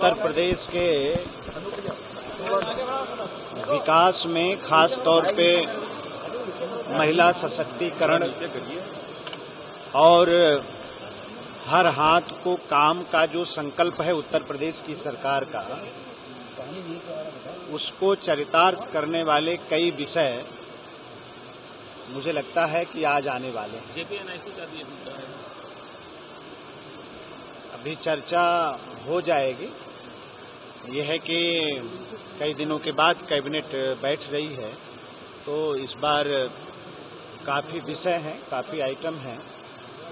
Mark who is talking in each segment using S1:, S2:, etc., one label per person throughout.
S1: उत्तर प्रदेश के विकास में खास तौर पे महिला सशक्तिकरण और हर हाथ को काम का जो संकल्प है उत्तर प्रदेश की सरकार का, उसको चरितार्थ करने वाले कई विषय मुझे लगता है कि आज आने वाले हैं। जेपीएनआईसी का भी अभी चर्चा हो जाएगी। ये है कि कई दिनों के बाद कैबिनेट बैठ रही है, तो इस बार काफ़ी विषय हैं, काफ़ी आइटम हैं,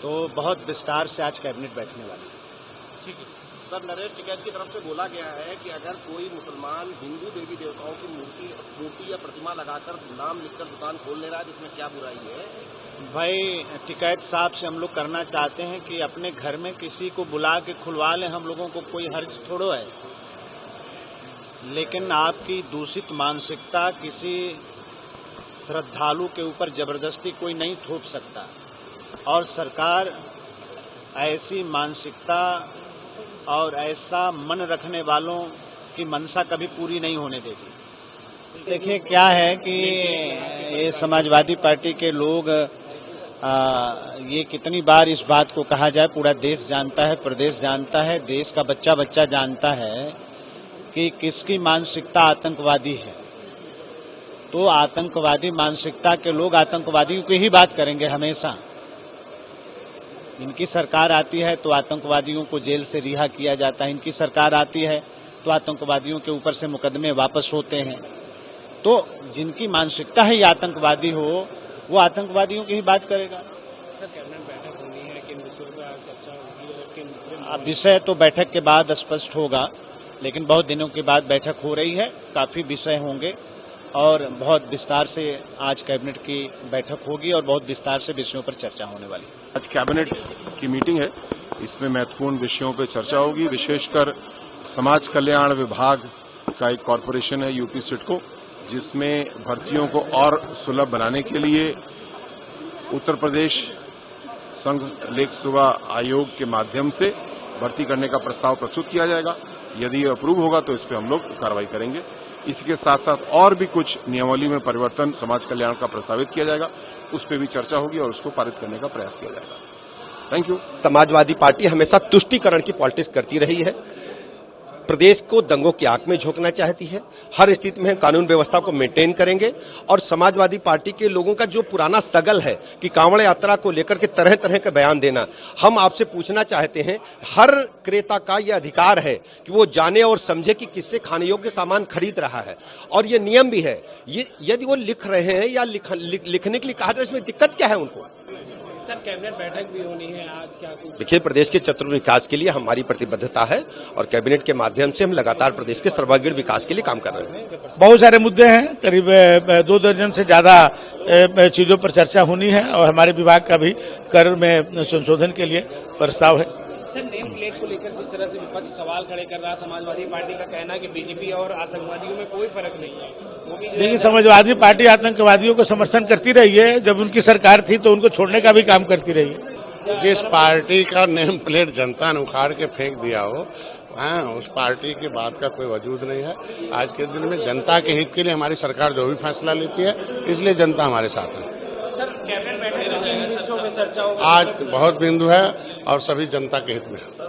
S1: तो बहुत विस्तार से आज कैबिनेट बैठने वाली है।
S2: ठीक है सर, नरेश टिकैत की तरफ से बोला गया है कि अगर कोई मुसलमान हिंदू देवी देवताओं की मूर्ति या प्रतिमा लगाकर नाम लिखकर दुकान खोल ले रहा है, तो इसमें क्या बुराई है?
S1: भाई, टिकैत साहब से हम लोग करना चाहते हैं कि अपने घर में किसी को बुला के खुलवा लें, हम लोगों को कोई हर्ज थोड़ो है, लेकिन आपकी दूषित मानसिकता किसी श्रद्धालु के ऊपर जबरदस्ती कोई नहीं थोप सकता, और सरकार ऐसी मानसिकता और ऐसा मन रखने वालों की मंशा कभी पूरी नहीं होने देगी। देखिए क्या है कि ये समाजवादी पार्टी के लोग ये कितनी बार इस बात को कहा जाए, पूरा देश जानता है, प्रदेश जानता है, देश का बच्चा बच्चा जानता है कि किसकी मानसिकता आतंकवादी है। तो आतंकवादी मानसिकता के लोग आतंकवादियों की ही बात करेंगे हमेशा। इनकी सरकार आती है तो आतंकवादियों को जेल से रिहा किया जाता है, इनकी सरकार आती है तो आतंकवादियों के ऊपर से मुकदमे वापस होते हैं। तो जिनकी मानसिकता है ये आतंकवादी हो, वो आतंकवादियों की ही बात करेगा।
S3: सर, कैबिनेट बैठक होनी है, किन विषयों पर चर्चा होगी?
S1: अब विषय तो बैठक के बाद स्पष्ट होगा, लेकिन बहुत दिनों के बाद बैठक हो रही है, काफी विषय होंगे और बहुत विस्तार से आज कैबिनेट की बैठक होगी और बहुत विस्तार से विषयों पर चर्चा होने वाली है।
S4: आज कैबिनेट की मीटिंग है, इसमें महत्वपूर्ण विषयों पर चर्चा होगी। विशेषकर समाज कल्याण विभाग का एक कॉरपोरेशन है यूपी सिडको, जिसमें भर्तियों को और सुलभ बनाने के लिए उत्तर प्रदेश संघ लोक सेवा आयोग के माध्यम से भर्ती करने का प्रस्ताव प्रस्तुत किया जाएगा। यदि ये अप्रूव होगा तो इस पर हम लोग कार्रवाई करेंगे। इसके साथ साथ और भी कुछ नियमावली में परिवर्तन समाज कल्याण का प्रस्तावित किया जाएगा, उस पर भी चर्चा होगी और उसको पारित करने का प्रयास किया जाएगा। Thank you.
S2: समाजवादी पार्टी हमेशा तुष्टीकरण की पॉलिटिक्स करती रही है, प्रदेश को दंगों की आंख में झोंकना चाहती है। हर स्थिति में कानून व्यवस्था को मेंटेन करेंगे और समाजवादी पार्टी के लोगों का जो पुराना सगल है कि कांवड़ यात्रा को लेकर के तरह तरह के बयान देना, हम आपसे पूछना चाहते हैं, हर क्रेता का यह अधिकार है कि वो जाने और समझे कि किससे खाने योग्य सामान खरीद रहा है, और ये नियम भी है। ये यदि वो लिख रहे हैं या लिखने के लिए कहा, तो इसमें दिक्कत क्या है उनको?
S3: सर, कैबिनेट बैठक भी होनी है आज, क्या कुछ?
S2: देखिए, प्रदेश के चतुर विकास के लिए हमारी प्रतिबद्धता है और कैबिनेट के माध्यम से हम लगातार प्रदेश के सर्वांगीण विकास के लिए काम कर रहे हैं।
S5: बहुत सारे मुद्दे हैं, करीब 2 दर्जन से ज्यादा चीजों पर चर्चा होनी है और हमारे विभाग का भी कर में संशोधन के लिए प्रस्ताव है।
S3: सर, नेम प्लेट को लेकर जिस तरह से विपक्ष सवाल खड़े कर रहा, समाजवादी पार्टी का कहना है कि बीजेपी और आतंकवादियों में कोई फर्क नहीं है।
S5: देखिए, समाजवादी पार्टी आतंकवादियों को समर्थन करती रही है, जब उनकी सरकार थी तो उनको छोड़ने का भी काम करती रही है।
S6: जिस पार्टी का नेम प्लेट जनता ने उखाड़ के फेंक दिया हो, हाँ, उस पार्टी की बात का कोई वजूद नहीं है। आज के दिन में जनता के हित के लिए हमारी सरकार जो भी फैसला लेती है, इसलिए जनता हमारे साथ है।
S3: सर, कैबिनेट बैठक में चर्चा होगी?
S6: आज बहुत बिंदु है और सभी जनता के हित में है।